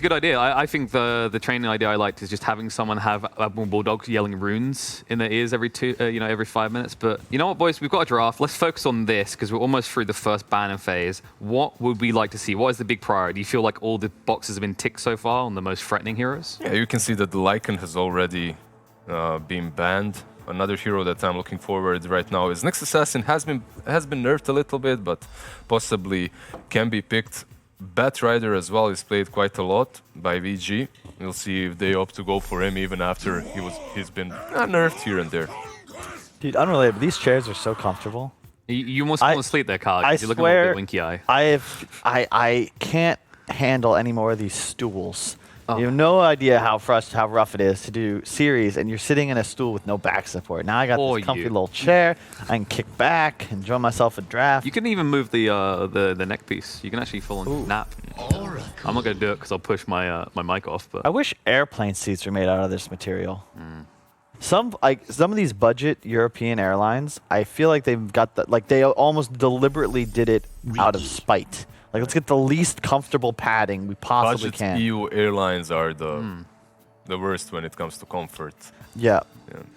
Good idea. I think the training idea I liked is just having someone have Admiral Bulldogs yelling runes in their ears every 5 minutes. But you know what, boys? We've got a draft. Let's focus on this because we're almost through the first banner phase. What would we like to see? What is the big priority? Do you feel like all the boxes have been ticked so far on the most threatening heroes? Yeah, you can see that the Lycan has already been banned. Another hero that I'm looking forward right now is Nyx Assassin. Has been nerfed a little bit, but possibly can be picked. Batrider as well is played quite a lot by VG. We'll see if they opt to go for him even after he's been nerfed here and there. Dude, unrelated, but these chairs are so comfortable. You almost fall asleep there, Carl. I You're looking at swear, a winky eye. I can't handle any more of these stools. You have no idea how rough it is to do series, and you're sitting in a stool with no back support. Now I got this comfy little chair. I can kick back, enjoy myself a draft. You can even move the neck piece. You can actually full on nap. I'm not gonna do it because I'll push my my mic off. But I wish airplane seats were made out of this material. Some of these budget European airlines, I feel like they've got they almost deliberately did it out of spite. Like, let's get the least comfortable padding we possibly can. EU airlines are the worst when it comes to comfort. Yeah.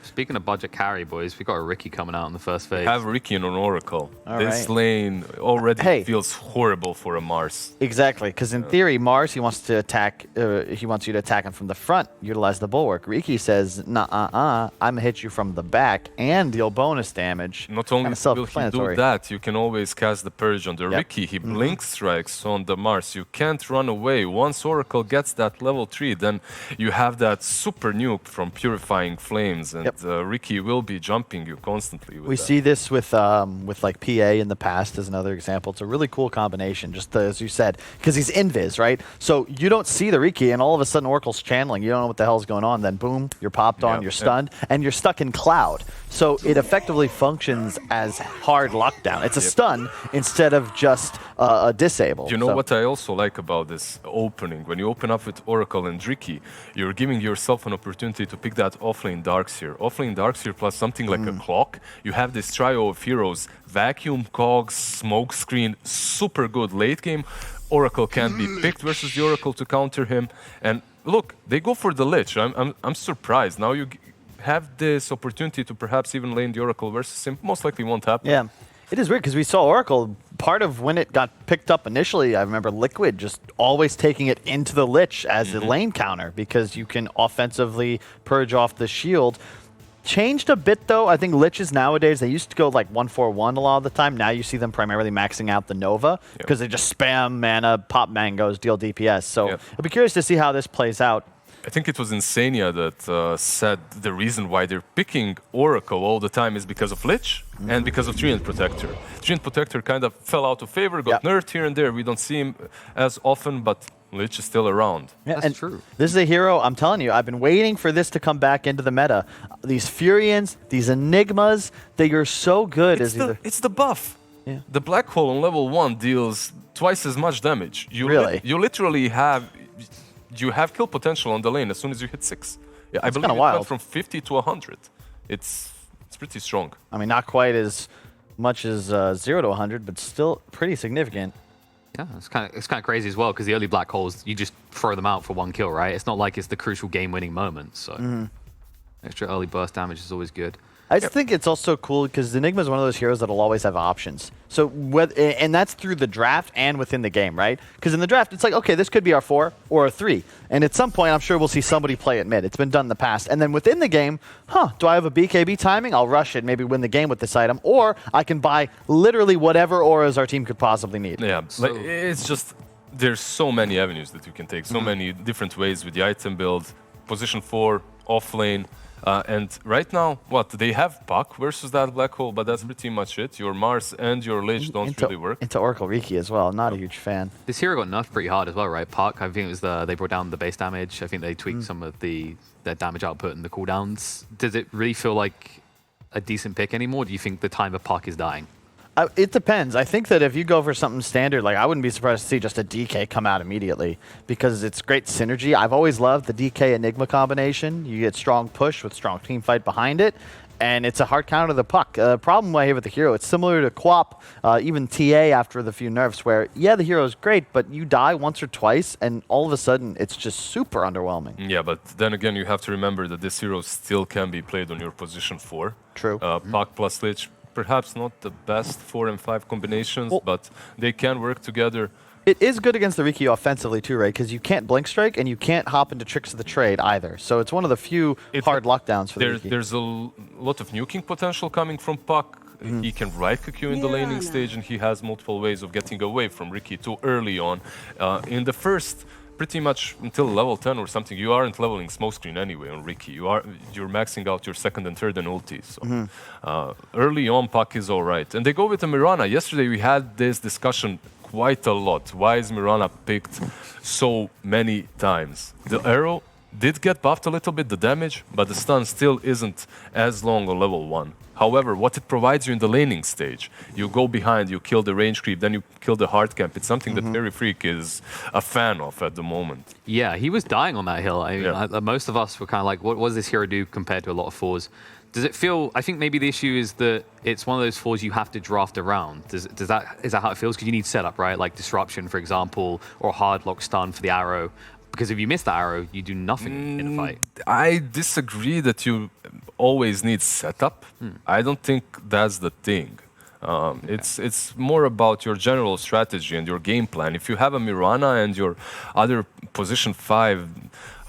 Speaking of budget carry, boys, we got a Ricky coming out in the first phase. Have Ricky and an Oracle. This right. lane already feels horrible for a Mars. Exactly, because in theory, Mars, he wants to attack. He wants you to attack him from the front, utilize the bulwark. Ricky says, "Nah, I'm gonna hit you from the back and deal bonus damage." Not only will he do that, you can always cast the Purge on the Ricky. He blink strikes on the Mars. You can't run away. Once Oracle gets that level 3, then you have that super nuke from Purifying Flames, and Ricky will be jumping you constantly. We see this with like PA in the past as another example. It's a really cool combination, just as you said, because he's invis, right? So you don't see the Ricky, and all of a sudden Oracle's channeling. You don't know what the hell's going on. Then boom, you're popped on, you're stunned, and you're stuck in cloud. So it effectively functions as hard lockdown. It's a stun instead of just a disable. You know what I also like about this opening? When you open up with Oracle and Ricky, you're giving yourself an opportunity to pick that offlane Darkseer. Offlane Darkseer plus something like a clock. You have this trio of heroes: Vacuum, Cogs, Smokescreen, super good late game. Oracle can be picked versus the Oracle to counter him. And look, they go for the Lich. I'm surprised. Now you have this opportunity to perhaps even lane the Oracle versus him. Most likely won't happen. Yeah. It is weird because we saw Oracle, part of when it got picked up initially, I remember Liquid just always taking it into the Lich as a lane counter because you can offensively purge off the shield. Changed a bit though. I think Liches nowadays, they used to go like 1-4-1 a lot of the time. Now you see them primarily maxing out the Nova because they just spam mana, pop mangoes, deal DPS. So I'll be curious to see how this plays out. I think it was Insania that said the reason why they're picking Oracle all the time is because of Lich and because of Treant Protector. Treant Protector kind of fell out of favor, got nerfed here and there. We don't see him as often, but Lich is still around. Yeah, That's true. This is a hero, I'm telling you, I've been waiting for this to come back into the meta. These Furions, these Enigmas, they are so good. It's the buff. Yeah. The Black Hole on level 1 deals twice as much damage. You literally have kill potential on the lane as soon as you hit 6. Yeah, I believe it went from 50 to 100. It's pretty strong. I mean, not quite as much as 0 to 100, but still pretty significant. Yeah, it's kind of crazy as well because the early black holes, you just throw them out for 1 kill, right? It's not like it's the crucial game-winning moment. So extra early burst damage is always good. I just think it's also cool because Enigma is one of those heroes that'll always have options. So, and that's through the draft and within the game, right? Because in the draft, it's like, okay, this could be our 4 or a 3. And at some point, I'm sure we'll see somebody play it mid. It's been done in the past. And then within the game, do I have a BKB timing? I'll rush it, maybe win the game with this item. Or I can buy literally whatever auras our team could possibly need. Yeah, like, it's just, there's so many avenues that you can take, so many different ways with the item build, position 4, off lane. And right now, they have Puck versus that Black Hole, but that's pretty much it. Your Mars and your Lich don't really work. Into Oracle Riki as well. Not a huge fan. This hero got nerfed pretty hard as well, right? Puck, I think it was they brought down the base damage. I think they tweaked some of their damage output and the cooldowns. Does it really feel like a decent pick anymore? Do you think the time of Puck is dying? It depends. I think that if you go for something standard, like I wouldn't be surprised to see just a DK come out immediately because it's great synergy. I've always loved the DK Enigma combination. You get strong push with strong team fight behind it. and it's a hard counter to the puck. Problem I have with the hero, it's similar to Quap, even TA after the few nerfs, where, yeah, the hero is great, but you die once or twice, and all of a sudden, it's just super underwhelming. Yeah, but then again, you have to remember that this hero still can be played on your position 4. True. Puck plus Lich, perhaps not the best 4 and 5 combinations, but they can work together. It is good against the Riki offensively too, right? Because you can't Blink Strike and you can't hop into Tricks of the Trade either. So it's one of the few hard lockdowns for the Riki. There's a lot of nuking potential coming from Puck. He can right-click you in the laning stage, and he has multiple ways of getting away from Riki too early on. In the first, pretty much until level 10 or something, you aren't leveling Smokescreen anyway on Riki. You're maxing out your second and third and ulti. So early on, Puck is all right. And they go with the Mirana. Yesterday we had this discussion quite a lot. Why is Mirana picked so many times? The arrow did get buffed a little bit, the damage, but the stun still isn't as long on level 1. However, what it provides you in the laning stage, you go behind, you kill the range creep, then you kill the hard camp. It's something that Very Freak is a fan of at the moment. Yeah, he was dying on that hill. I mean, most of us were kind of like, what does this hero do compared to a lot of 4s? Does it feel? I think maybe the issue is that it's one of those 4s you have to draft around. Is that how it feels? Because you need setup, right? Like disruption, for example, or hard lock stun for the arrow. Because if you miss the arrow, you do nothing in a fight. I disagree that you always need setup. I don't think that's the thing. It's more about your general strategy and your game plan. If you have a Mirana and your other position 5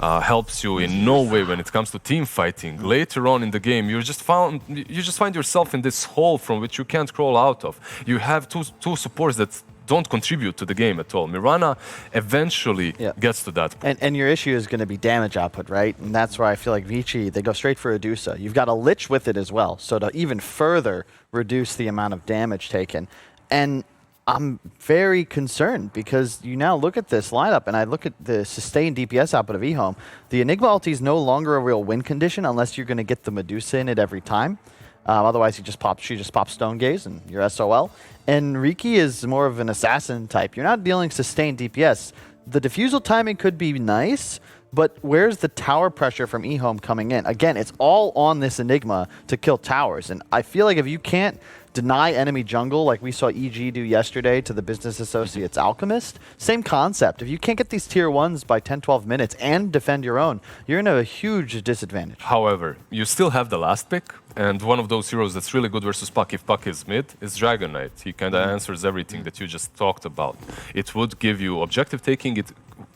helps you in no way when it comes to team fighting, later on in the game you just find yourself in this hole from which you can't crawl out of. You have two supports that don't contribute to the game at all. Mirana eventually gets to that point. And your issue is going to be damage output, right? And that's where I feel like Vici, they go straight for Adusa. You've got a Lich with it as well, so to even further reduce the amount of damage taken. And I'm very concerned because you now look at this lineup and I look at the sustained DPS output of EHOME. The Enigma ulti is no longer a real win condition unless you're going to get the Medusa in it every time. Otherwise, she just pops Stone Gaze and you're SOL. And Riki is more of an assassin type. You're not dealing sustained DPS. The defusal timing could be nice, but where's the tower pressure from EHOME coming in? Again, it's all on this Enigma to kill towers. And I feel like if you can't deny enemy jungle like we saw EG do yesterday to the Business Associates Alchemist, same concept. If you can't get these tier 1s by 10, 12 minutes and defend your own, you're in a huge disadvantage. However, you still have the last pick, and one of those heroes that's really good versus Puck, if Puck is mid, is Dragon Knight. He kind of answers everything that you just talked about. It would give you objective taking, it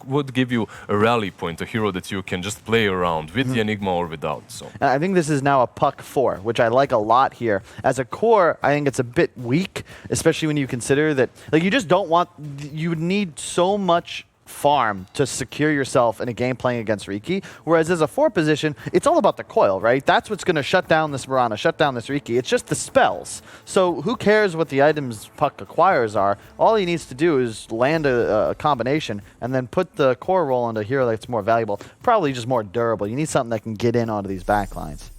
would give you a rally point, a hero that you can just play around with the Enigma or without. So I think this is now a Puck 4, which I like a lot here. As a core, I think it's a bit weak, especially when you consider that, like, you just don't want, you would need so much farm to secure yourself in a game playing against Riki, whereas as a 4 position, it's all about the coil, right? That's what's going to shut down this Mirana, shut down this Riki. It's just the spells. So who cares what the items Puck acquires are? All he needs to do is land a combination and then put the core roll into a hero that's more valuable, probably just more durable. You need something that can get in onto these backlines.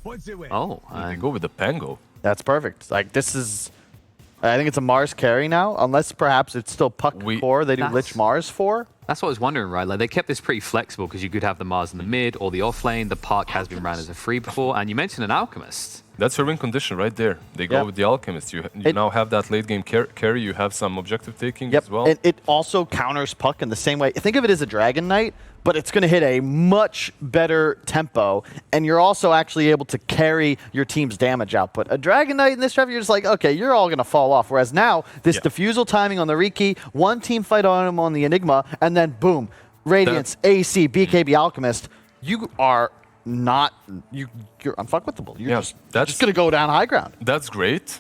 Oh, they go with the Pango. That's perfect. Like, this is, I think it's a Mars carry now, unless perhaps it's still Puck core. They do Lich Mars for. That's what I was wondering, right? Like, they kept this pretty flexible because you could have the Mars in the mid or the off lane. The Puck has been ran as a free before, and you mentioned an Alchemist. That's your win condition right there. They go with the Alchemist. You now have that late game carry. You have some objective taking as well. It also counters Puck in the same way. Think of it as a Dragon Knight, but it's going to hit a much better tempo, and you're also actually able to carry your team's damage output. A Dragon Knight in this draft, you're just like, okay, you're all going to fall off. Whereas now, this diffusal timing on the Riki, one team fight on him on the Enigma, and then boom, Radiance, AC, BKB Alchemist, you are not, you're unfuckwittable. You're just going to go down high ground. That's great,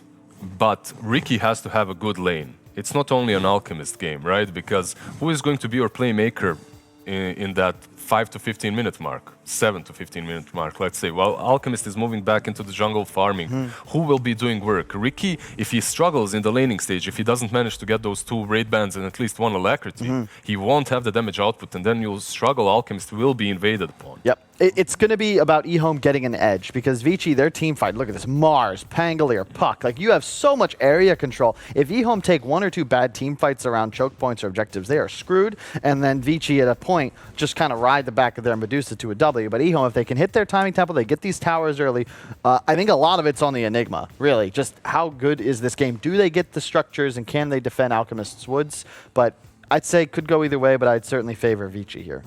but Riki has to have a good lane. It's not only an Alchemist game, right? Because who is going to be your playmaker in that 5 to 15 minute mark, 7 to 15 minute mark, let's say? While Alchemist is moving back into the jungle farming, who will be doing work? Riki, if he struggles in the laning stage, if he doesn't manage to get those 2 raid bands and at least 1 alacrity, he won't have the damage output, and then you'll struggle. Alchemist will be invaded upon. Yep. It's going to be about EHOME getting an edge because Vici, their team fight, look at this, Mars, Pangolier, Puck. Like, you have so much area control. If EHOME take 1 or 2 bad team fights around choke points or objectives, they are screwed. And then Vici at a point just kind of ride the back of their Medusa to a W. But EHOME, if they can hit their timing tempo, they get these towers early. I think a lot of it's on the Enigma, really. Just how good is this game? Do they get the structures, and can they defend Alchemist's Woods? But I'd say could go either way, but I'd certainly favor Vici here.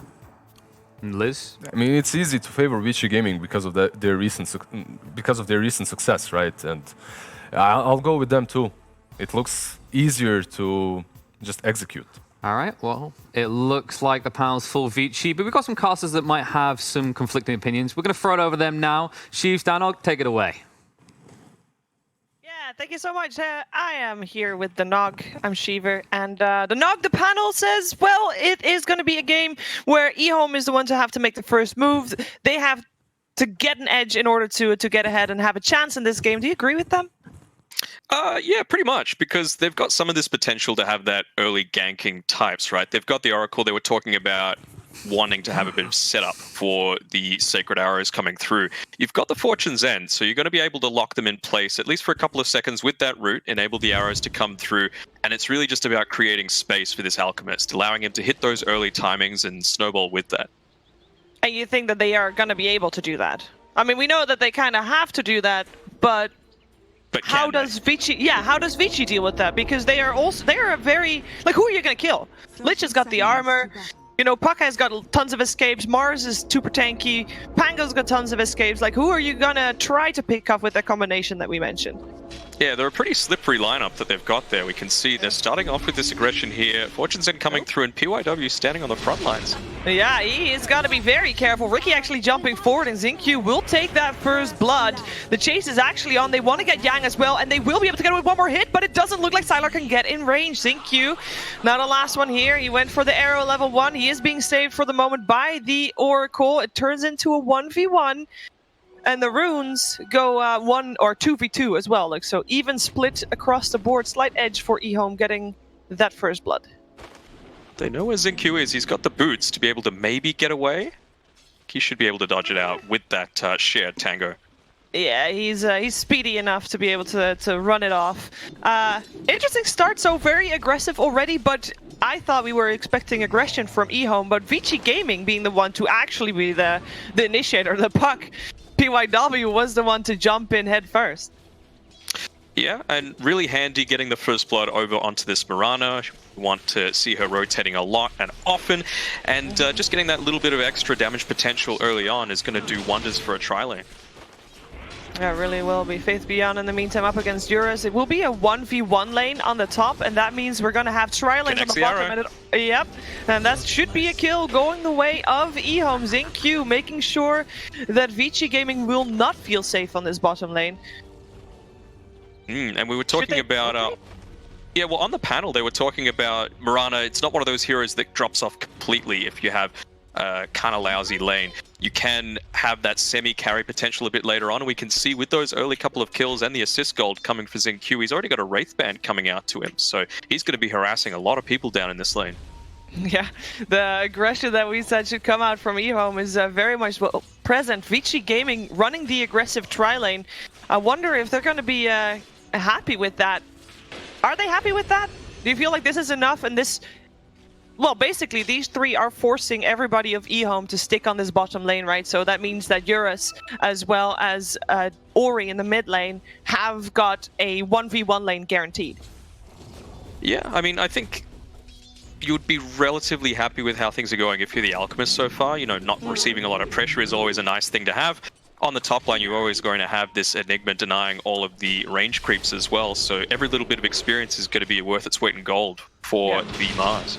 Liz? I mean, it's easy to favor Vici Gaming because of their recent success, right? And I'll go with them too. It looks easier to just execute. All right, well, it looks like the panel's full Vici, but we've got some casters that might have some conflicting opinions. We're going to throw it over them now. Sheeves, Danog, take it away. Thank you so much. I am here with the Nog. I'm Sheever. And the Nog, the panel says, well, it is going to be a game where EHOME is the one to have to make the first move. They have to get an edge in order to get ahead and have a chance in this game. Do you agree with them? Yeah, pretty much, because they've got some of this potential to have that early ganking types, right? They've got the Oracle. They were talking about wanting to have a bit of setup for the Sacred Arrows coming through. You've got the Fortune's End, so you're going to be able to lock them in place, at least for a couple of seconds with that root, enable the arrows to come through, and it's really just about creating space for this Alchemist, allowing him to hit those early timings and snowball with that. And you think that they are going to be able to do that? I mean, we know that they kind of have to do that, but how does Vici? Yeah, how does Vici deal with that? Because they are a very who are you going to kill? Lich has got the armor. You know, Puck has got tons of escapes. Mars is super tanky. Pango's got tons of escapes. Like, who are you gonna try to pick up with that combination that we mentioned? Yeah, they're a pretty slippery lineup that they've got there. We can see they're starting off with this aggression here. Fortune's End coming through, and PYW standing on the front lines. Yeah, he is got to be very careful. Ricky actually jumping forward, and XinQ will take that first blood. The chase is actually on. They want to get Yang as well, and they will be able to get away with one more hit, but it doesn't look like Sylar can get in range. XinQ, now the last one here. He went for the arrow level 1. He is being saved for the moment by the Oracle. It turns into a 1v1. And the runes go 1 or 2v2 as well. Like, so even split across the board. Slight edge for EHOME getting that first blood. They know where XinQ is. He's got the boots to be able to maybe get away. He should be able to dodge it out with that shared tango. Yeah, he's speedy enough to be able to run it off. Interesting start, so very aggressive already, but I thought we were expecting aggression from EHOME, but Vici Gaming being the one to actually be the initiator, the Puck. PYW was the one to jump in head first. Yeah, and really handy getting the first blood over onto this Mirana. We want to see her rotating a lot and often, and just getting that little bit of extra damage potential early on is going to do wonders for a tri-lane. Yeah, really will be. Faith Beyond in the meantime up against Eurus. It will be a 1v1 lane on the top, and that means we're going to have tri-lanes on the bottom. Yep, and that should be a kill going the way of EHOME. XinQ making sure that Vici Gaming will not feel safe on this bottom lane. And we were talking about... yeah, well, on the panel, they were talking about Mirana. It's not one of those heroes that drops off completely if you have kind of lousy lane. You can have that semi-carry potential a bit later on, and we can see with those early couple of kills and the assist gold coming for XinQ, he's already got a Wraith Band coming out to him, so he's going to be harassing a lot of people down in this lane. Yeah, the aggression that we said should come out from EHOME is very much present. Vici Gaming running the aggressive tri-lane. I wonder if they're going to be happy with that. Are they happy with that? Do you feel like this is enough and this... Well, basically, these three are forcing everybody of EHOME to stick on this bottom lane, right? So that means that Eurus, as well as Ori in the mid lane, have got a 1v1 lane guaranteed. Yeah, I mean, I think you'd be relatively happy with how things are going if you're the Alchemist so far. You know, not receiving a lot of pressure is always a nice thing to have. On the top line, you're always going to have this Enigma denying all of the range creeps as well. So every little bit of experience is going to be worth its weight in gold for the Mars.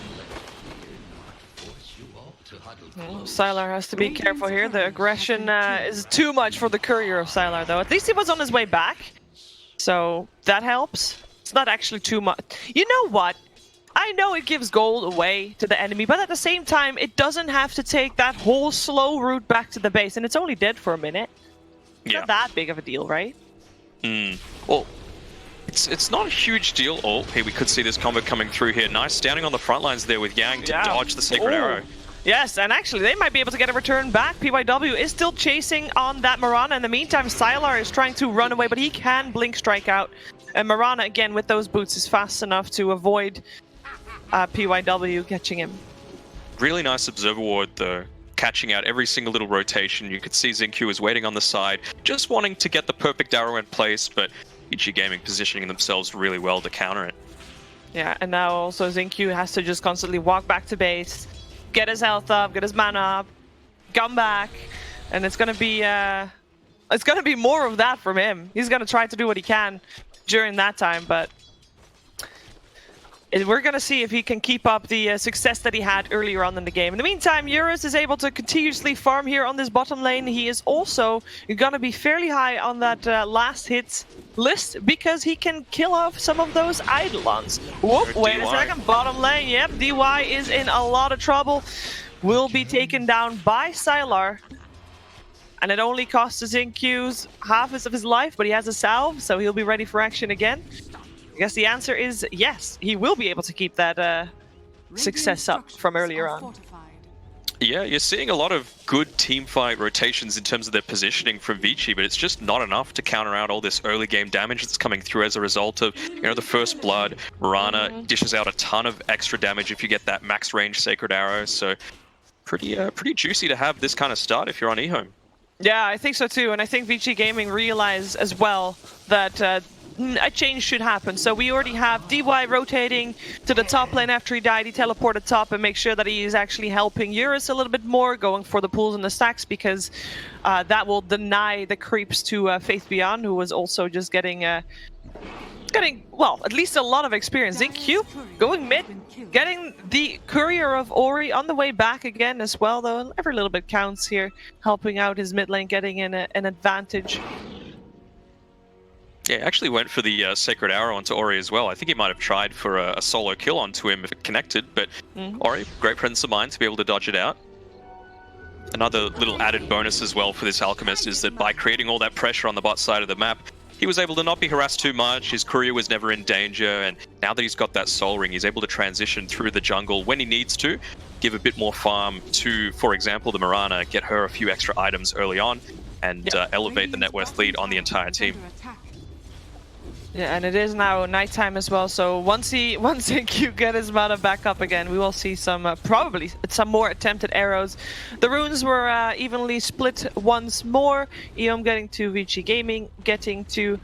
Sylar has to be careful here. The aggression is too much for the courier of Sylar, though. At least he was on his way back, so that helps. It's not actually too much. You know what? I know it gives gold away to the enemy, but at the same time, it doesn't have to take that whole slow route back to the base, and it's only dead for a minute. It's not that big of a deal, right? Well, it's not a huge deal. Oh, hey, we could see this combo coming through here. Nice standing on the front lines there with Yang to dodge the Sacred Arrow. Yes, and actually they might be able to get a return back. PYW is still chasing on that Mirana. In the meantime, Sylar is trying to run away, but he can blink strike out. And Mirana, again, with those boots, is fast enough to avoid PYW catching him. Really nice Observer Ward, though. catching out every single little rotation. You could see XinQ is waiting on the side, just wanting to get the perfect arrow in place, but Vici Gaming positioning themselves really well to counter it. Yeah, and now also XinQ has to just constantly walk back to base, get his health up, get his mana up, come back, and it's gonna be more of that from him. He's gonna try to do what he can during that time, but we're gonna see if he can keep up the success that he had earlier on in the game. In the meantime, Eurus is able to continuously farm here on this bottom lane. He is also gonna be fairly high on that last hits list because he can kill off some of those Eidolons. Whoop, wait a second, bottom lane, yep, DY is in a lot of trouble. Will be taken down by Sylar. And it only costs XinQ's half of his life, but he has a salve, so he'll be ready for action again. I guess the answer is yes, he will be able to keep that success up from earlier on. Yeah, you're seeing a lot of good teamfight rotations in terms of their positioning from Vici, but it's just not enough to counter out all this early game damage that's coming through as a result of, the first blood. Mirana dishes out a ton of extra damage if you get that max range Sacred Arrow, so pretty juicy to have this kind of start if you're on EHOME. Yeah, I think so too, and I think Vici Gaming realized as well that a change should happen. So we already have DY rotating to the top lane after he died. He teleported top and make sure that he is actually helping Eurus a little bit more, going for the pulls and the stacks, because that will deny the creeps to Faith Beyond, who was also just getting, well, at least a lot of experience. XinQ going mid, getting the Courier of Ori on the way back again as well, though. Every little bit counts here, helping out his mid lane, getting in an advantage. Yeah, actually went for the Sacred Arrow onto Ori as well. I think he might have tried for a solo kill onto him if it connected, but Ori, great presence of mind to be able to dodge it out. Another little added bonus as well for this Alchemist is that by creating all that pressure on the bot side of the map, he was able to not be harassed too much, his courier was never in danger, and now that he's got that Soul Ring, he's able to transition through the jungle when he needs to, give a bit more farm to, for example, the Mirana, get her a few extra items early on, and elevate the net worth lead on the entire team. Yeah, and it is now nighttime as well, so once XinQ get his mana back up again, we will see some, probably some more attempted arrows. The runes were evenly split once more. EHOME getting to Vici Gaming, getting to,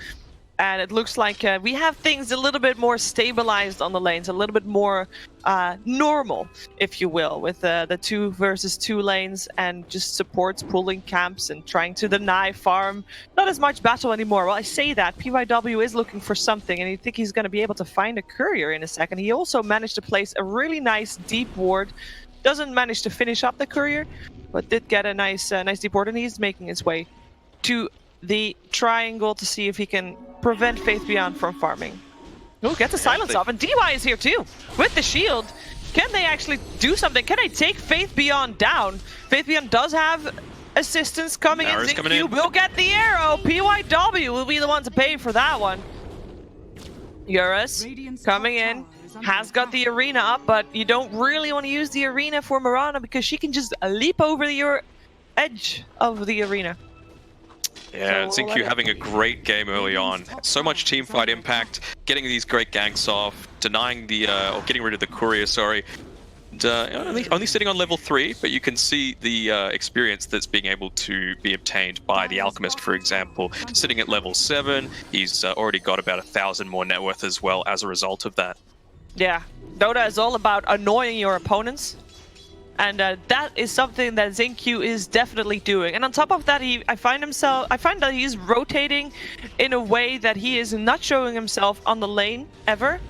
and it looks like we have things a little bit more stabilized on the lanes, a little bit more normal, if you will, with the 2 versus 2 lanes and just supports pulling camps and trying to deny farm. Not as much battle anymore. Well, I say that, PYW is looking for something, and you think he's going to be able to find a courier in a second. He also managed to place a really nice deep ward. Doesn't manage to finish up the courier, but did get a nice deep ward, and he's making his way to the triangle to see if he can prevent Faith Beyond from farming. Oh, get the silence off, and DY is here too with the shield. Can they actually do something? Can they take Faith Beyond down? Faith Beyond does have assistance coming in. XinQ will get the arrow. PYW will be the one to pay for that one. Eurus coming in, has got the arena up, but you don't really want to use the arena for Mirana because she can just leap over the edge of the arena. Yeah, XinQ having a great game early on. So much teamfight impact, getting these great ganks off, denying the, or getting rid of the courier, sorry. And, only sitting on level 3, but you can see the experience that's being able to be obtained by the Alchemist, for example. Sitting at level 7, he's already got about 1,000 more net worth as well as a result of that. Yeah, Dota is all about annoying your opponents. And that is something that XinQ is definitely doing. And on top of that, I find that he's rotating in a way that he is not showing himself on the lane ever.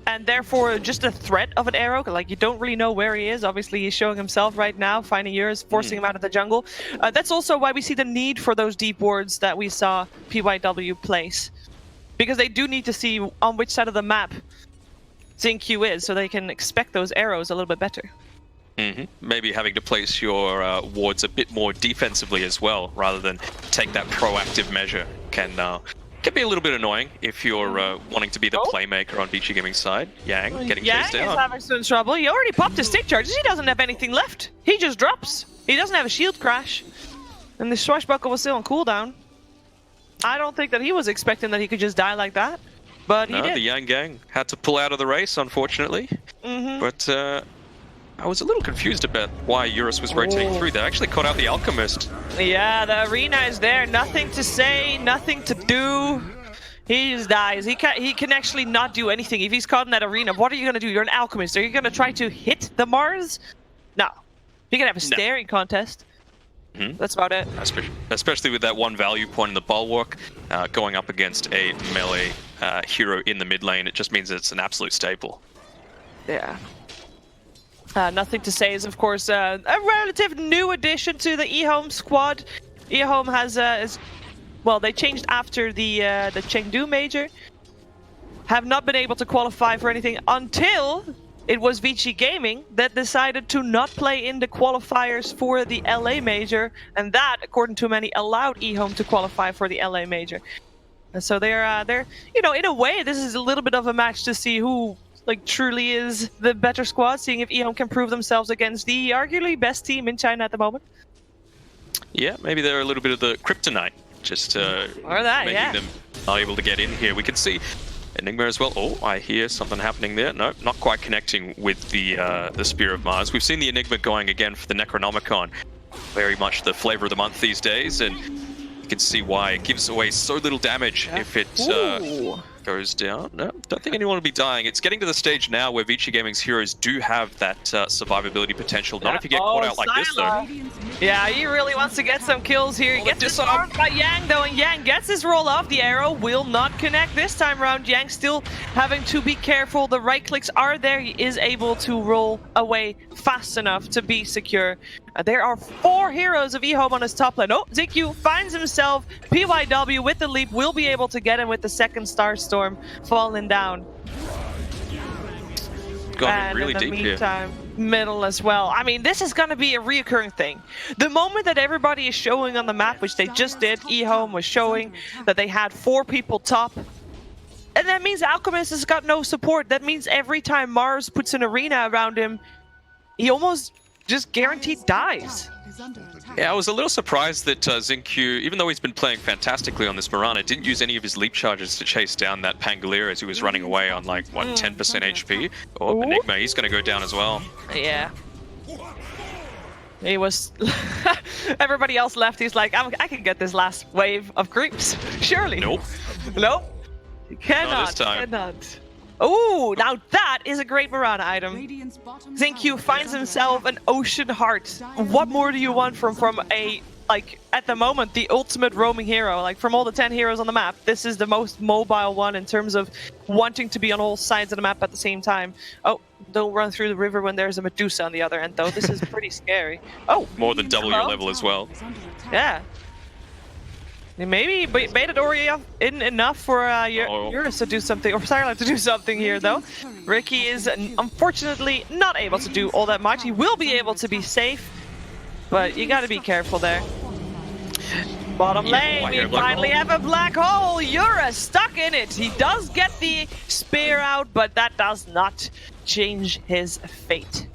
And therefore, just a threat of an arrow, like you don't really know where he is. Obviously, he's showing himself right now, finding Eurus, forcing him out of the jungle. That's also why we see the need for those deep wards that we saw PYW place. Because they do need to see on which side of the map XinQ is, so they can expect those arrows a little bit better. Maybe having to place your wards a bit more defensively as well, rather than take that proactive measure can be a little bit annoying if you're wanting to be the playmaker on Vici Gaming's side. Yang getting chased down. Yang is having some trouble. He already popped his stick charges. He doesn't have anything left. He just drops. He doesn't have a shield crash. And the Swashbuckle was still on cooldown. I don't think that he was expecting that he could just die like that. But he did. The Yang gang had to pull out of the race, unfortunately. But I was a little confused about why Eurus was rotating through. They actually caught out the Alchemist. Yeah, the arena is there. Nothing to say, nothing to do. He just dies. He can actually not do anything. If he's caught in that arena, what are you going to do? You're an Alchemist. Are you going to try to hit the Mars? No. You can have a staring contest. That's about it. Especially with that one value point in the bulwark, going up against a melee hero in the mid lane, it just means it's an absolute staple. Yeah. Nothing to say is, of course, a relative new addition to the EHOME squad. EHOME has, well, they changed after the Chengdu Major. Have not been able to qualify for anything until it was Vici Gaming that decided to not play in the qualifiers for the LA Major, and that, according to many, allowed EHOME to qualify for the LA Major. And so they're, you know, in a way, this is a little bit of a match to see who like truly is the better squad, seeing if EHOME can prove themselves against the arguably best team in China at the moment. Yeah, maybe they're a little bit of the kryptonite, just making them unable to get in here. We can see Enigma as well. Oh, I hear something happening there. No, not quite connecting with the Spear of Mars. We've seen the Enigma going again for the Necronomicon. Very much the flavor of the month these days, and you can see why it gives away so little damage if it goes down. No, don't think anyone will be dying. It's getting to the stage now where Vici Gaming's heroes do have that survivability potential. Not if you get caught out like this, though. Yeah, he really wants to get some kills here. He gets disarmed by Yang, though, and Yang gets his roll off. The arrow will not connect this time around. Yang still having to be careful. The right clicks are there. He is able to roll away fast enough to be secure. There are 4 heroes of EHOME on his top lane. Oh, ZQ finds himself. PYW with the leap will be able to get him with the second Starstorm falling down. Got really deep here. Meantime, middle as well. I mean, this is going to be a reoccurring thing. The moment that everybody is showing on the map, which they just did, EHOME was showing that they had 4 people top. And that means Alchemist has got no support. That means every time Mars puts an arena around him, he almost just guaranteed dies. Yeah, I was a little surprised that Xingqiu, even though he's been playing fantastically on this Mirana, didn't use any of his leap charges to chase down that Pangolier as he was running away on like, what, 10% HP? Oh, Enigma, he's going to go down as well. Yeah. He was... Everybody else left, he's like, I can get this last wave of creeps, surely. Nope. Nope. Cannot, Not this time. cannot. Oh, now that is a great Mirana item. Xingqiu finds himself an Ocean Heart. What more do you want from a, like, at the moment, the ultimate roaming hero? Like, from all the 10 heroes on the map, this is the most mobile one in terms of wanting to be on all sides of the map at the same time. Oh, don't run through the river when there's a Medusa on the other end, though. This is pretty scary. Oh. More than double your level as well. Yeah. Maybe baited Ori in enough for Eurus to do something, or Sylar to do something here, though. Ricky is unfortunately not able to do all that much. He will be able to be safe, but you gotta be careful there. Bottom lane, we finally have a black hole. Eurus stuck in it. He does get the spear out, but that does not change his fate.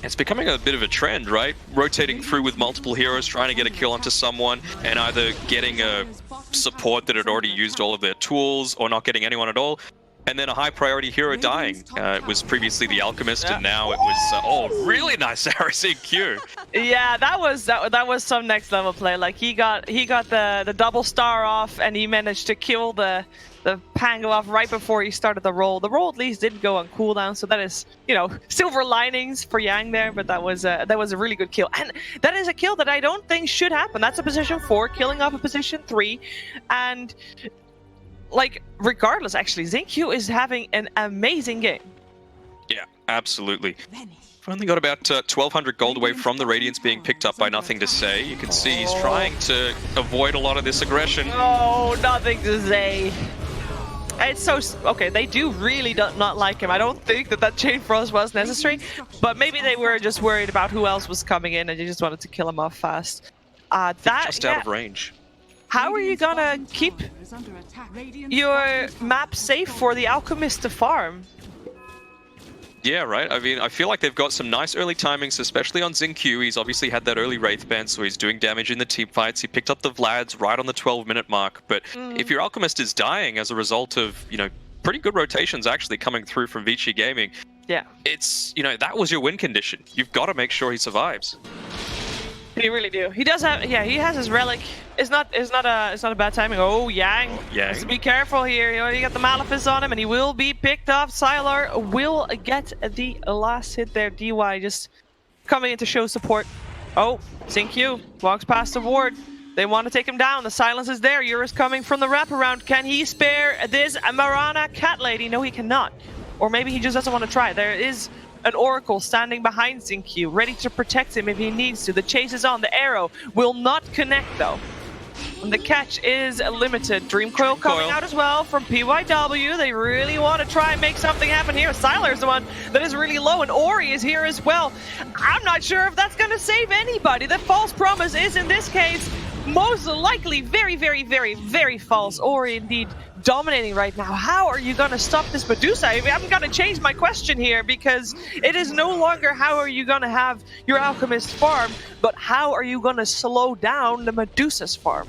It's becoming a bit of a trend, right? Rotating through with multiple heroes, trying to get a kill onto someone, and either getting a support that had already used all of their tools, or not getting anyone at all, and then a high priority hero dying. It was previously the Alchemist, and now it was, oh, really nice RCQ. Yeah, that was some next level play. Like, he got the double star off, and he managed to kill the Pango off right before he started the roll. The roll at least didn't go on cooldown, so that is, you know, silver linings for Yang there, but that was a really good kill. And that is a kill that I don't think should happen. That's a position 4, killing off a position 3, and like, regardless, actually, Xingqiu is having an amazing game. Yeah, absolutely. We've only got about 1,200 gold away from the Radiance being picked up by Nothing to Say. You can see he's trying to avoid a lot of this aggression. Oh, Nothing to Say. It's so... Okay, they do really not like him. I don't think that Chain Frost was necessary, but maybe they were just worried about who else was coming in and they just wanted to kill him off fast. Just out of range. How are you gonna keep your map safe for the Alchemist to farm? Yeah, right. I mean, I feel like they've got some nice early timings, especially on Xingqiu. He's obviously had that early Wraith band, so he's doing damage in the team fights. He picked up the Vlads right on the 12-minute mark. But if your Alchemist is dying as a result of, you know, pretty good rotations actually coming through from Vici Gaming, Yeah. It's, you know, that was your win condition. You've got to make sure he survives. You really do. He does have, yeah, he has his relic. It's not a bad timing. Oh, Yang. Yang. Just be careful here. You know, you got the Malefice on him, and he will be picked off. Sylar will get the last hit there. DY just coming in to show support. Oh, ZinQ walks past the ward. They want to take him down. The silence is there. Eurus coming from the wraparound. Can he spare this Marana cat lady? No, he cannot. Or maybe he just doesn't want to try. There is an Oracle standing behind ZinQ, ready to protect him if he needs to. The chase is on. The arrow will not connect, though. And the catch is limited. Dreamcoil coming out as well from PYW. They really want to try and make something happen here. Sylar is the one that is really low, and Ori is here as well. I'm not sure if that's going to save anybody. The false promise is, in this case, most likely very, very, very, very false. Ori indeed dominating right now. How are you going to stop this Medusa? I'm going to change my question here, because it is no longer how are you going to have your Alchemist farm, but how are you going to slow down the Medusa's farm?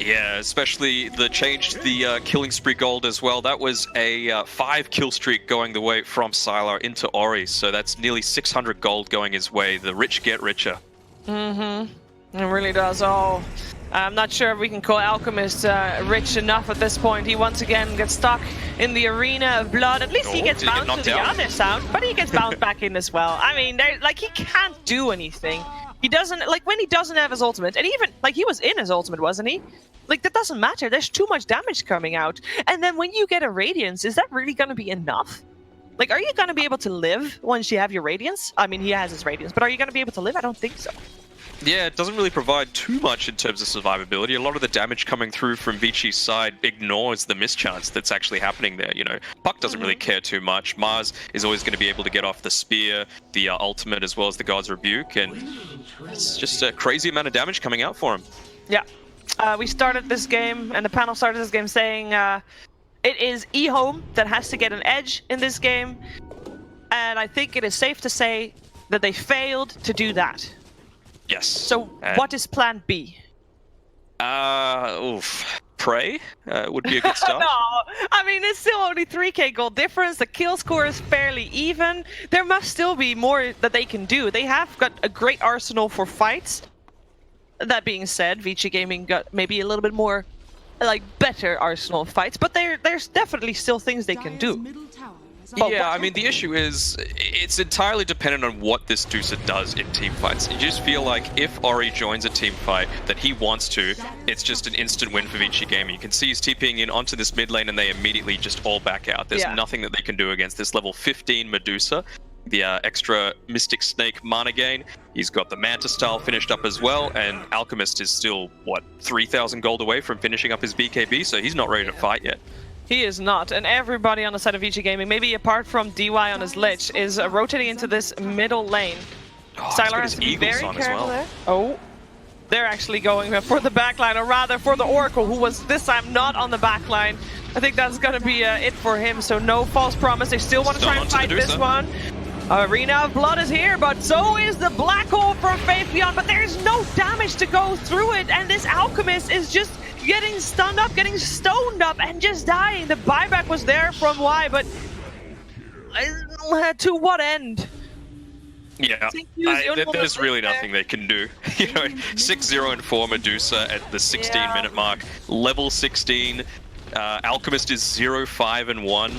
Yeah, especially the change to the killing spree gold as well. That was a 5 kill streak going the way from Sylar into Ori, so that's nearly 600 gold going his way. The rich get richer. Mm-hmm. It really does. Oh, I'm not sure if we can call Alchemist rich enough at this point. He once again gets stuck in the arena of blood. At least he gets bounced to the other sound, but he gets bounced back in as well. I mean, like, he can't do anything. He doesn't, like, when he doesn't have his ultimate, and even, like, he was in his ultimate, wasn't he? Like, that doesn't matter. There's too much damage coming out. And then when you get a Radiance, is that really going to be enough? Like, are you going to be able to live once you have your Radiance? I mean, he has his Radiance, but are you going to be able to live? I don't think so. Yeah, it doesn't really provide too much in terms of survivability. A lot of the damage coming through from Vici's side ignores the mischance that's actually happening there, you know. Puck doesn't really care too much. Mars is always going to be able to get off the spear, the ultimate, as well as the God's Rebuke, and it's just a crazy amount of damage coming out for him. Yeah. We started this game, and the panel started this game saying it is EHOME that has to get an edge in this game, and I think it is safe to say that they failed to do that. Yes. So what is plan B? Pray would be a good start. No, I mean, it's still only 3k gold difference. The kill score is fairly even. There must still be more that they can do. They have got a great arsenal for fights. That being said, Vici Gaming got maybe a little bit more, like, better arsenal fights, but there's definitely still things they can do. Yeah, I mean, the issue is it's entirely dependent on what this Dusa does in team fights. You just feel like if Ori joins a team fight that he wants to, it's just an instant win for Vici Gaming. You can see he's TPing in onto this mid lane and they immediately just all back out. There's nothing that they can do against this level 15 Medusa. The extra Mystic Snake mana gain. He's got the Manta style finished up as well, and Alchemist is still, what, 3,000 gold away from finishing up his BKB, so he's not ready to fight yet. He is not, and everybody on the side of Vici Gaming, maybe apart from DY on his Lich, is rotating into this middle lane. Sylar has to be very careful there. Oh, they're actually going for the backline, or rather for the Oracle, who was this time not on the backline. I think that's going to be it for him, so no false promise. They still want to try and fight this one. Arena of Blood is here, but so is the Black Hole from Faith Beyond, but there's no damage to go through it, and this Alchemist is just getting stunned up, getting stoned up, and just dying. The buyback was there from Y, but to what end? Yeah, there's really nothing they can do. You know, 6-0 and 4 Medusa at the 16-minute mark. Level 16, Alchemist is 0-5 and 1.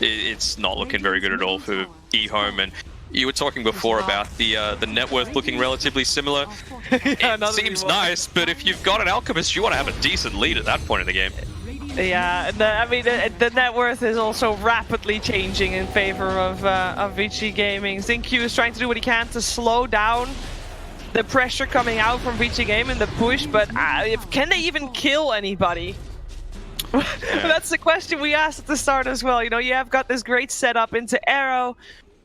It's not looking very good at all for EHOME, and you were talking before about the net worth looking relatively similar. It seems nice, but if you've got an Alchemist, you want to have a decent lead at that point in the game. Yeah, I mean, the net worth is also rapidly changing in favor of Vici Gaming. ZinQ is trying to do what he can to slow down the pressure coming out from Vici Gaming, the push, but can they even kill anybody? That's the question we asked at the start as well. You know, you have got this great setup into Arrow,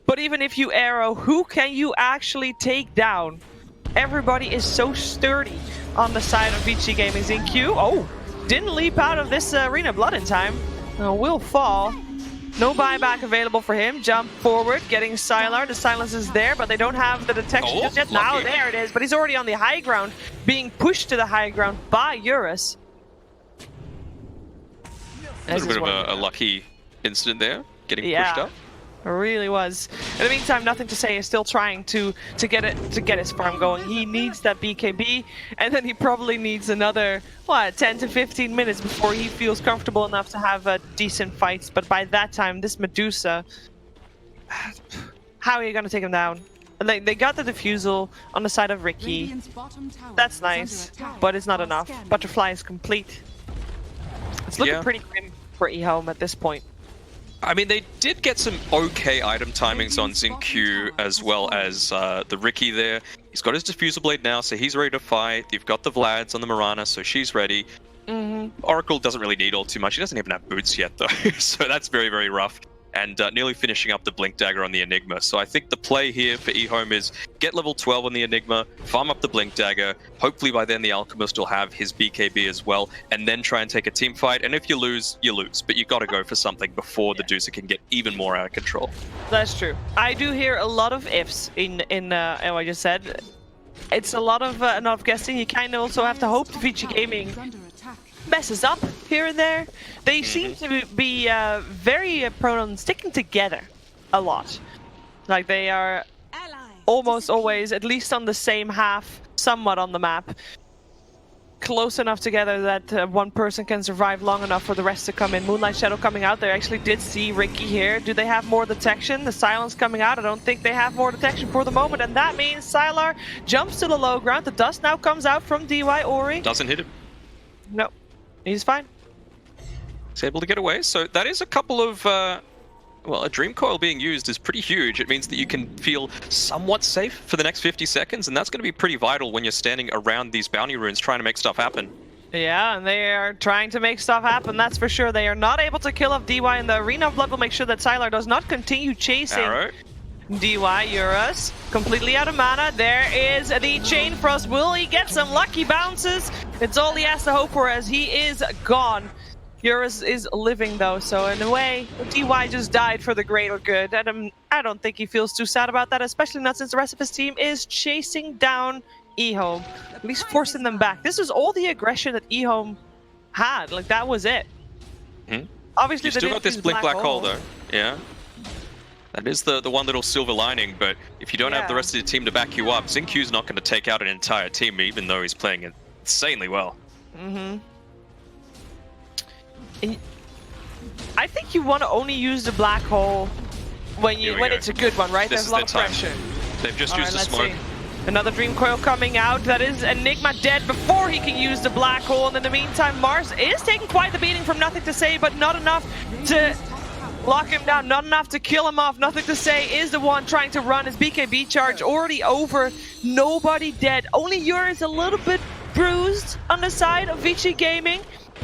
but even if you Arrow, who can you actually take down? Everybody is so sturdy on the side of Vici Gaming. ZinQ, oh, didn't leap out of this Arena Blood in time. Will fall. No buyback available for him. Jump forward, getting Sylar. The silence is there, but they don't have the detection just yet. Now there it is, but he's already on the high ground, being pushed to the high ground by Eurus. A little bit of a lucky incident there, getting pushed up. really was. In the meantime, Nothing to Say is still trying to get his farm going. He needs that BKB, and then he probably needs another 10 to 15 minutes before he feels comfortable enough to have decent fights. But by that time, this Medusa, how are you gonna take him down? They got the defusal on the side of Ricky. That's nice, but it's not enough. Butterfly is complete. It's looking pretty grim for EHOME at this point. I mean, they did get some okay item timings on Xingqiu as well as the Ricky there. He's got his Diffusal Blade now, so he's ready to fight. You've got the Vlads on the Mirana, so she's ready. Oracle doesn't really need all too much. He doesn't even have boots yet, though, so that's very, very rough. And nearly finishing up the Blink Dagger on the Enigma. So I think the play here for EHOME is get level 12 on the Enigma, farm up the Blink Dagger. Hopefully by then the Alchemist will have his BKB as well, and then try and take a team fight. And if you lose, you lose. But you got to go for something before the Deucer can get even more out of control. That's true. I do hear a lot of ifs in what I just said. It's a lot of guessing. You kind of also have to hope the Vici Gaming messes up here and there. They seem to be very prone on sticking together a lot. Like they are almost always at least on the same half, somewhat on the map. Close enough together that one person can survive long enough for the rest to come in. Moonlight Shadow coming out. They actually did see Ricky here. Do they have more detection? The silence coming out. I don't think they have more detection for the moment. And that means Sylar jumps to the low ground. The dust now comes out from DY Ori. Doesn't hit him. No. He's fine. He's able to get away. So that is a couple of, well, a Dream Coil being used is pretty huge. It means that you can feel somewhat safe for the next 50 seconds, and that's going to be pretty vital when you're standing around these bounty runes trying to make stuff happen. Yeah, and they are trying to make stuff happen, that's for sure. They are not able to kill off DY, and the Arena of Blood will make sure that Sylar does not continue chasing Arrow. DY. Eurus completely out of mana. There is the Chain Frost. Will he get some lucky bounces? It's all he has to hope for as he is gone. Eurus is living though, so in a way, DY just died for the greater good. And I don't think he feels too sad about that, especially not since the rest of his team is chasing down EHOME, at least forcing them back. This was all the aggression that EHOME had. Like that was it. Obviously, you still got this Blink Black Hole though. Yeah. That is the one little silver lining, but if you don't have the rest of your team to back you up, Xingqiu's not going to take out an entire team, even though he's playing insanely well. I think you want to only use the Black Hole when it's a good one, right? This There's a lot of pressure. They've just used the smoke. See. Another Dream Coil coming out. That is Enigma dead before he can use the Black Hole. And in the meantime, Mars is taking quite the beating from Nothing to Say, but not enough to lock him down, not enough to kill him off. Nothing to Say is the one trying to run his BKB charge already over. Nobody dead. Only Eurus a little bit bruised on the side of Vici Gaming.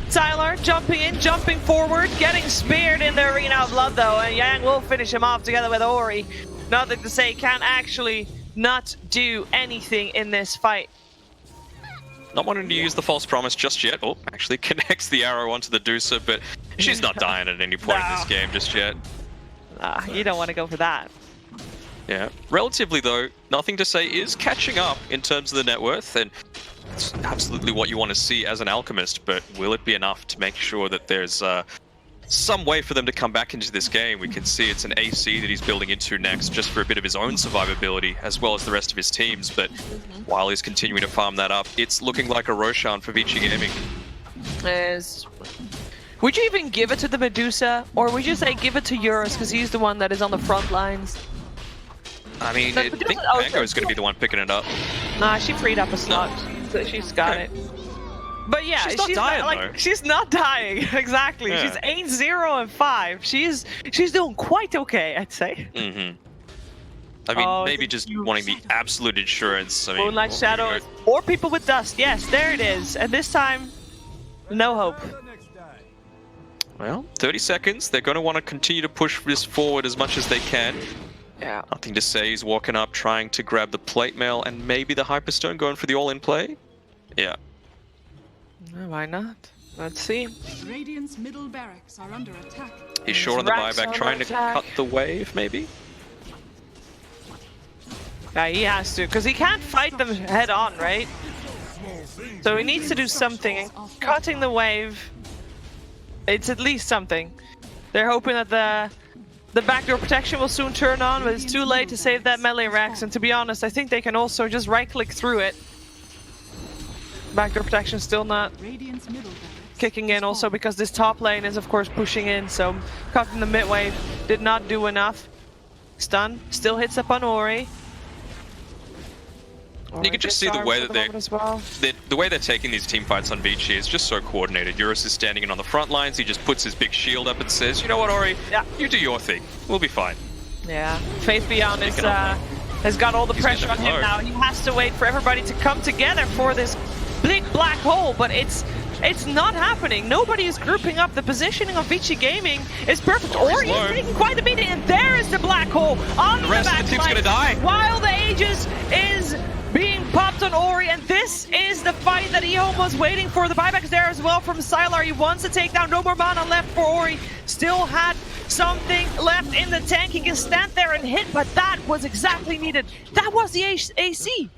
Sylar jumping in, jumping forward, getting speared in the Arena of Blood though, and Yang will finish him off together with Ori. Nothing to Say can actually not do anything in this fight. Not wanting to use the False Promise just yet. Oh, actually connects the arrow onto the Deucer, but she's not dying at any point in this game just yet. You don't want to go for that. Yeah. Relatively, though, Nothing to Say is catching up in terms of the net worth, and it's absolutely what you want to see as an Alchemist, but will it be enough to make sure that there's some way for them to come back into this game? We can see it's an AC that he's building into next, just for a bit of his own survivability, as well as the rest of his teams, but while he's continuing to farm that up, it's looking like a Roshan for Vici Gaming. Would you even give it to the Medusa, or would you say give it to Eurus, because he's the one that is on the front lines? I mean, I think Mango is going to be the one picking it up. Nah, she freed up a slot, so she's got it. But yeah, she's not dying, though. She's not dying, exactly. Yeah. She's 8-0-5. She's doing quite okay, I'd say. I mean, maybe just wanting the absolute insurance. I mean, Moonlight Shadow, or people with dust. Yes, there it is. And this time, no hope. Well, 30 seconds. They're going to want to continue to push this forward as much as they can. Yeah. Nothing to Say. He's walking up, trying to grab the plate mail and maybe the Hyperstone, going for the all-in play. Yeah. Why not? Let's see. Radiant's middle barracks are under attack. He's short on the buyback, trying to cut the wave, maybe? Yeah, he has to, because he can't fight them head on, right? So he needs to do something. Cutting the wave, it's at least something. They're hoping that The backdoor protection will soon turn on, but it's too late to save that melee Rex. And to be honest, I think they can also just right-click through it. Backdoor protection still not Radiant's middle barracks kicking in, also because this top lane is of course pushing in. So cutting the mid wave did not do enough. Stun still hits up on Ori. You can just see the way that the way they're taking these team fights on Vici is just so coordinated. Eurus is standing in on the front lines. He just puts his big shield up and says, "You know what, Ori? Yeah. You do your thing. We'll be fine." Yeah, Faith Beyond is, has got all the pressure on him now. He has to wait for everybody to come together for this big black hole, but it's not happening. Nobody is grouping up. The positioning of Vici Gaming is perfect. Ori is taking quite a beating, and there is the black hole on the rest back of the team's line, gonna die. while the Aegis is being popped on Ori, and this is the fight that EHOME was waiting for. The buyback is there as well from Sylar. He wants to take down. No more mana left for Ori. Still had something left in the tank. He can stand there and hit, but that was exactly needed. That was the AC.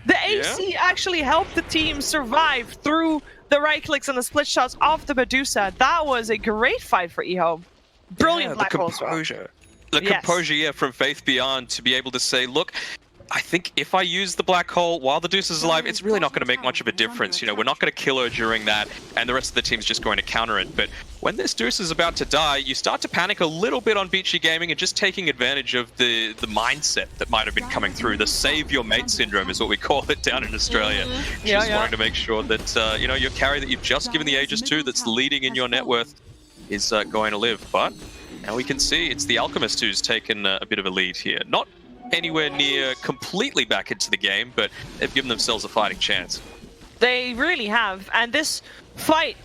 The AC actually helped the team survive through the right clicks and the split shots off the Medusa. That was a great fight for EHOME. Brilliant black hole as well. The composure, from Faith Beyond to be able to say, look, I think if I use the black hole while the Deuce is alive, it's really not going to make much of a difference. You know, we're not going to kill her during that, and the rest of the team's just going to counter it. But when this Deuce is about to die, you start to panic a little bit on Vici Gaming and just taking advantage of the mindset that might have been coming through. The save your mate syndrome is what we call it down in Australia. Just wanting to make sure that, you know, your carry that you've just given the Aegis to that's leading in your net worth is going to live. But now we can see it's the Alchemist who's taken a bit of a lead here. Not anywhere near completely back into the game, but they've given themselves a fighting chance. They really have, and this fight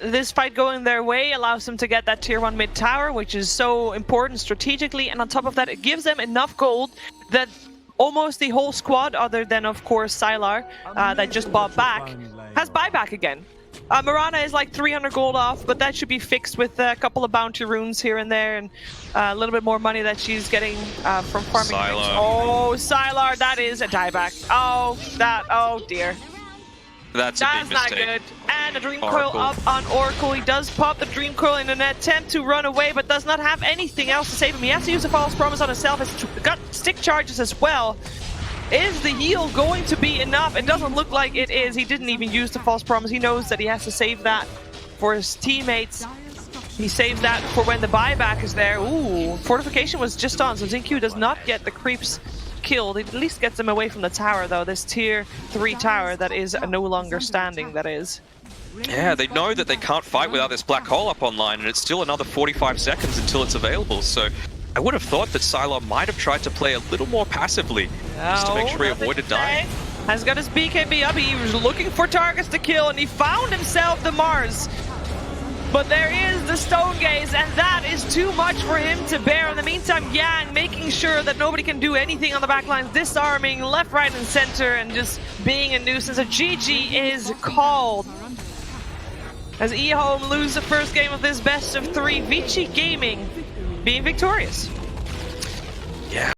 going their way allows them to get that tier 1 mid tower, which is so important strategically, and on top of that it gives them enough gold that almost the whole squad, other than of course Sylar, that just bought back, has buyback again. Mirana is like 300 gold off, but that should be fixed with a couple of bounty runes here and there, and a little bit more money that she's getting from farming. Sylar. Oh, Sylar, that is a dieback. Oh dear. That's a big not mistake. good. And a Dream Coil up on Oracle. He does pop the Dream Coil in an attempt to run away, but does not have anything else to save him. He has to use a False Promise on himself. He's got stick charges as well. Is the heal going to be enough? It doesn't look like it is. He didn't even use the False Promise. He knows that he has to save that for his teammates. He saves that for when the buyback is there. Ooh, Fortification was just on, so XinQ does not get the creeps killed. It at least gets them away from the tower, though. This tier 3 tower that is no longer standing, that is. Yeah, they know that they can't fight without this black hole up online, and it's still another 45 seconds until it's available, so I would have thought that Sylar might have tried to play a little more passively, just to make sure he avoided dying. Has got his BKB up. He was looking for targets to kill, and he found himself the Mars. But there is the Stone Gaze, and that is too much for him to bear. In the meantime, Yang making sure that nobody can do anything on the back lines, disarming left, right, and center, and just being a nuisance. A GG is called as EHOME lose the first game of this best of 3. Vici Gaming being victorious. Yeah.